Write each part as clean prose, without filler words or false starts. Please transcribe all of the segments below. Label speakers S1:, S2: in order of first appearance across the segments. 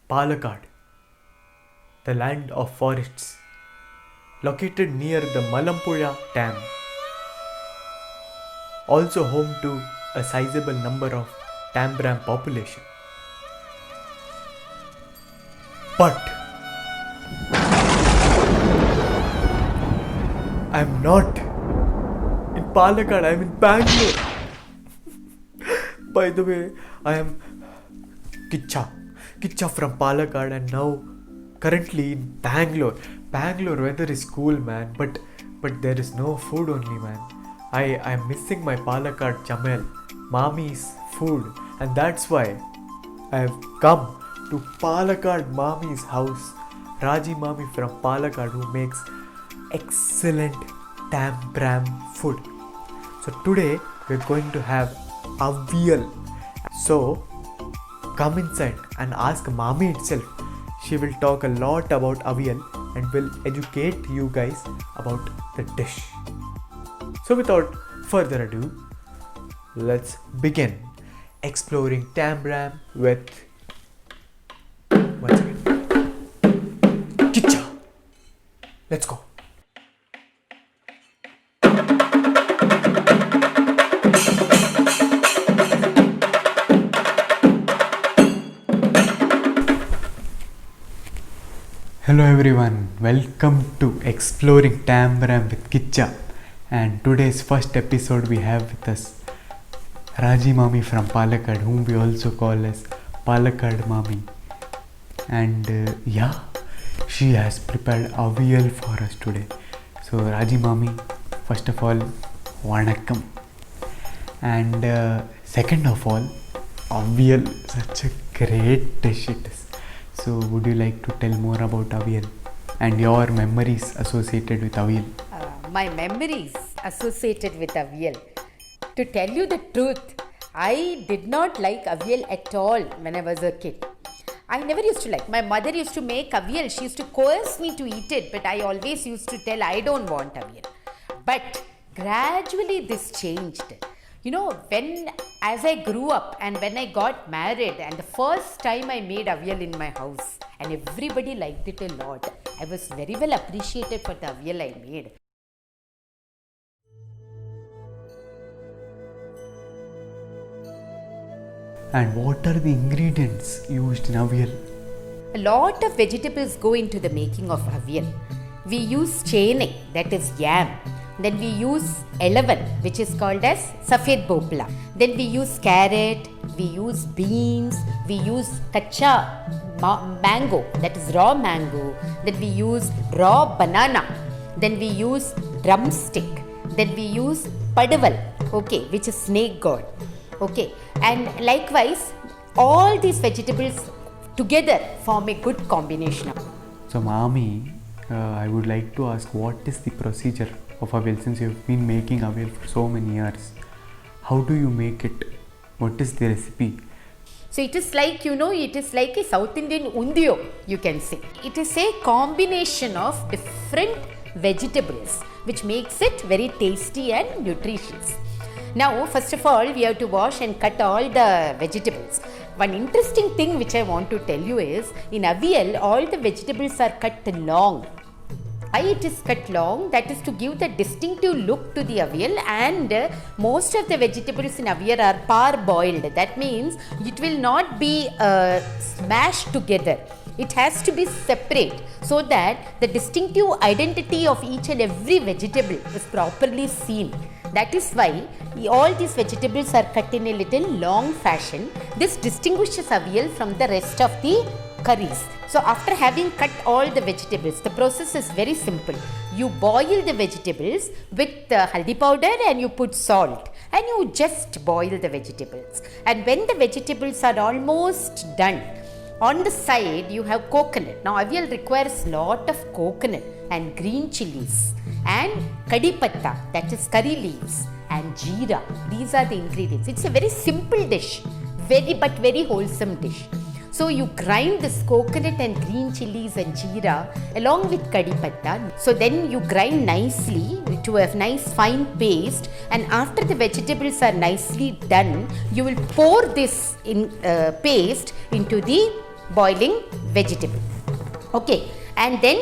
S1: Palakkad, the land of forests, located near the Malampuzha Dam, also home to a sizable number of Tambram population. But I'm not in Palakkad, I'm in Bangalore. By the way, I am Kicha from Palakkad, and now currently in Bangalore. Bangalore weather is cool, man, but there is no food only, man. I'm missing my Palakkad Chamel, Mommy's food, and that's why I have come to Palakkad Mommy's house. Raji Mommy from Palakkad, who makes excellent Tambram food. So today we're going to have avial. So come inside and ask Mommy itself. She will talk a lot about avial and will educate you guys about the dish. So without further ado, let's begin exploring Tambram with once again Kicha. Let's go. Hello everyone, welcome to Exploring Tambram with Kicha, and today's first episode we have with us Raji Mommy from Palakkad, whom we also call as Palakkad Mommy, and she has prepared avial for us today. So Raji Mommy, first of all, Vanakkam, and second of all, avial, such a great dish it is. So would you like to tell more about avial and your memories associated with avial?
S2: My memories associated with avial. To tell you the truth, I did not like avial at all when I was a kid. I never used to like. My mother used to make avial. She used to coerce me to eat it, but I always used to tell I don't want avial. But gradually this changed. You know, as I grew up and when I got married, and the first time I made avial in my house, and everybody liked it a lot. I was very well appreciated for the avial I made.
S1: And what are the ingredients used in avial?
S2: A lot of vegetables go into the making of avial. We use chene, that is yam. Then we use eleven, which is called as safed bopla. Then we use carrot, we use beans, we use kacha mango, that is raw mango. Then we use raw banana. Then we use drumstick. Then we use padaval, okay, which is snake god. Okay, and likewise, all these vegetables together form a good combination.
S1: So Mommy, I would like to ask, what is the procedure of avial, since you've been making avial for so many years? How do you make it? What is the recipe?
S2: So it is like, it is like a South Indian undio, you can say. It is a combination of different vegetables which makes it very tasty and nutritious. Now, first of all, we have to wash and cut all the vegetables. One interesting thing which I want to tell you is, in avial, all the vegetables are cut long. Why it is cut long? That is to give the distinctive look to the avial, and most of the vegetables in avial are parboiled. That means it will not be smashed together. It has to be separate so that the distinctive identity of each and every vegetable is properly seen. That is why all these vegetables are cut in a little long fashion. This distinguishes avial from the rest of the curries. So after having cut all the vegetables, the process is very simple. You boil the vegetables with haldi powder and you put salt, and you just boil the vegetables. And when the vegetables are almost done, on the side you have coconut. Now avial requires lot of coconut and green chilies and kadi patta, that is curry leaves, and jeera. These are the ingredients. It's a very simple dish, very wholesome dish. So you grind this coconut and green chilies and jeera along with kadi patta. So then you grind nicely to a nice fine paste, and after the vegetables are nicely done, you will pour this paste into the boiling vegetable. Okay, and then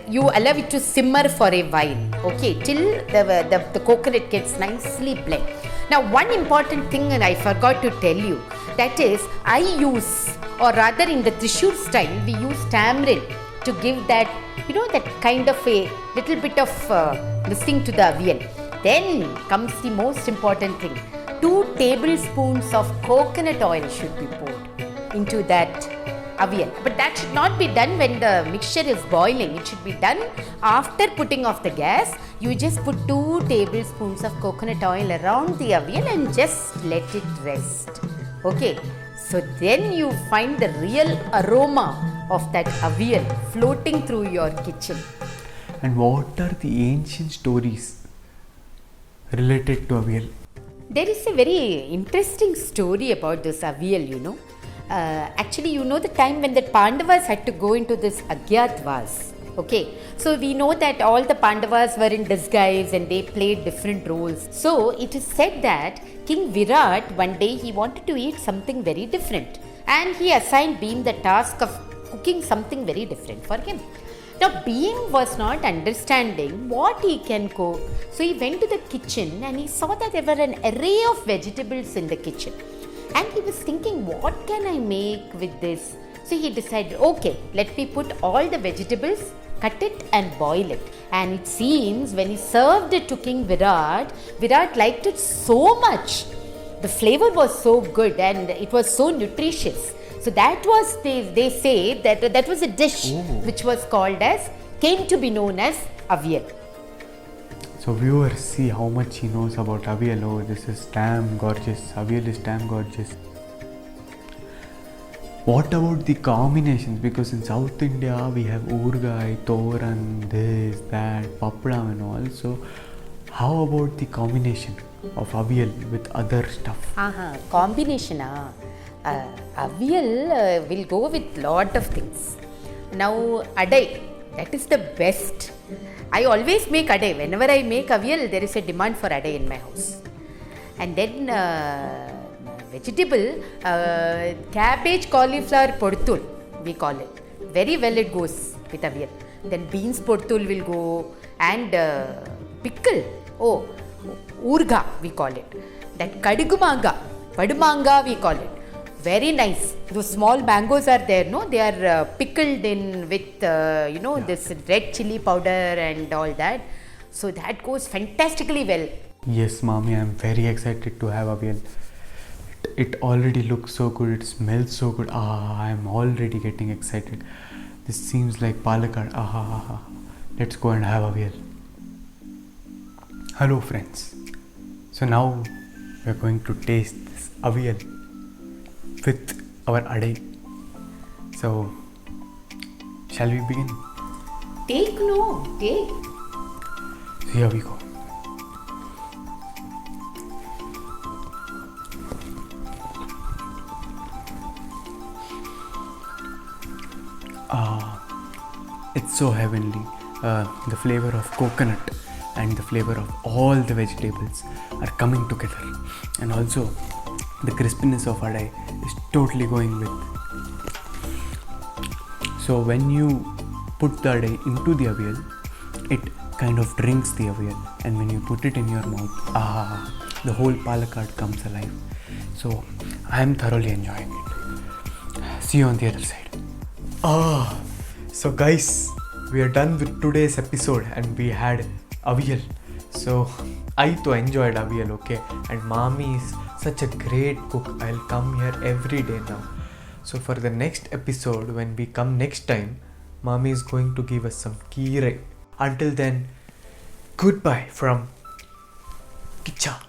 S2: you allow it to simmer for a while, okay, till the coconut gets nicely blend. Now, one important thing and I forgot to tell you, that is, I use, or rather in the Thrissur style, we use tamarind to give that, that kind of a little bit of this thing to the avial. Then comes the most important thing. 2 tablespoons of coconut oil should be poured into that avial. But that should not be done when the mixture is boiling. It should be done after putting off the gas. You just put 2 tablespoons of coconut oil around the avial and just let it rest. Okay. So then you find the real aroma of that avial floating through your kitchen.
S1: And what are the ancient stories related to avial?
S2: There is a very interesting story about this avial, Actually, the time when the Pandavas had to go into this Agyatwas. Okay, so we know that all the Pandavas were in disguise and they played different roles. So it is said that King Virat, one day he wanted to eat something very different, and he assigned Bhim the task of cooking something very different for him. Now, Bhim was not understanding what he can cook, so he went to the kitchen and he saw that there were an array of vegetables in the kitchen. And he was thinking, what can I make with this? So he decided, okay, let me put all the vegetables, cut it and boil it. And it seems when he served it to King Virat, Virat liked it so much. The flavor was so good and it was so nutritious. So that was, they say that was a dish which was called as, came to be known as avial.
S1: So viewers, see how much he knows about avial. Oh, this is damn gorgeous. Avial is damn gorgeous. What about the combinations? Because in South India we have urgai, thoran, this, that, pappadam and all. So how about the combination of avial with other stuff?
S2: Combination. Avial will go with lot of things. Now, adai, that is the best. I always make adai. Whenever I make avial, there is a demand for adai in my house. And then vegetable, cabbage, cauliflower, portul, we call it. Very well it goes with avial. Then beans portul will go, and pickle, urga we call it. That kadugumanga, padumanga we call it. Very nice. Those small mangoes are there, no? They are pickled in with, this red chili powder and all that. So that goes fantastically well.
S1: Yes, mommy, I am very excited to have avial. It already looks so good. It smells so good. I am already getting excited. This seems like Palakkad. Let's go and have avial. Hello, friends. So now we are going to taste this avial with our adai. So, shall we begin?
S2: Take.
S1: So here we go. It's so heavenly. The flavor of coconut and the flavor of all the vegetables are coming together, and also the crispiness of adai is totally going with. So when you put the adai into the avial, it kind of drinks the avial, and when you put it in your mouth, the whole Palakkad comes alive. So I am thoroughly enjoying it. See you on the other side. So guys, we are done with today's episode and we had avial. So I too enjoyed avial, okay? And mommy is such a great cook. I'll come here every day now. So for the next episode, when we come next time, mommy is going to give us some keerai. Until then, goodbye from Kicha.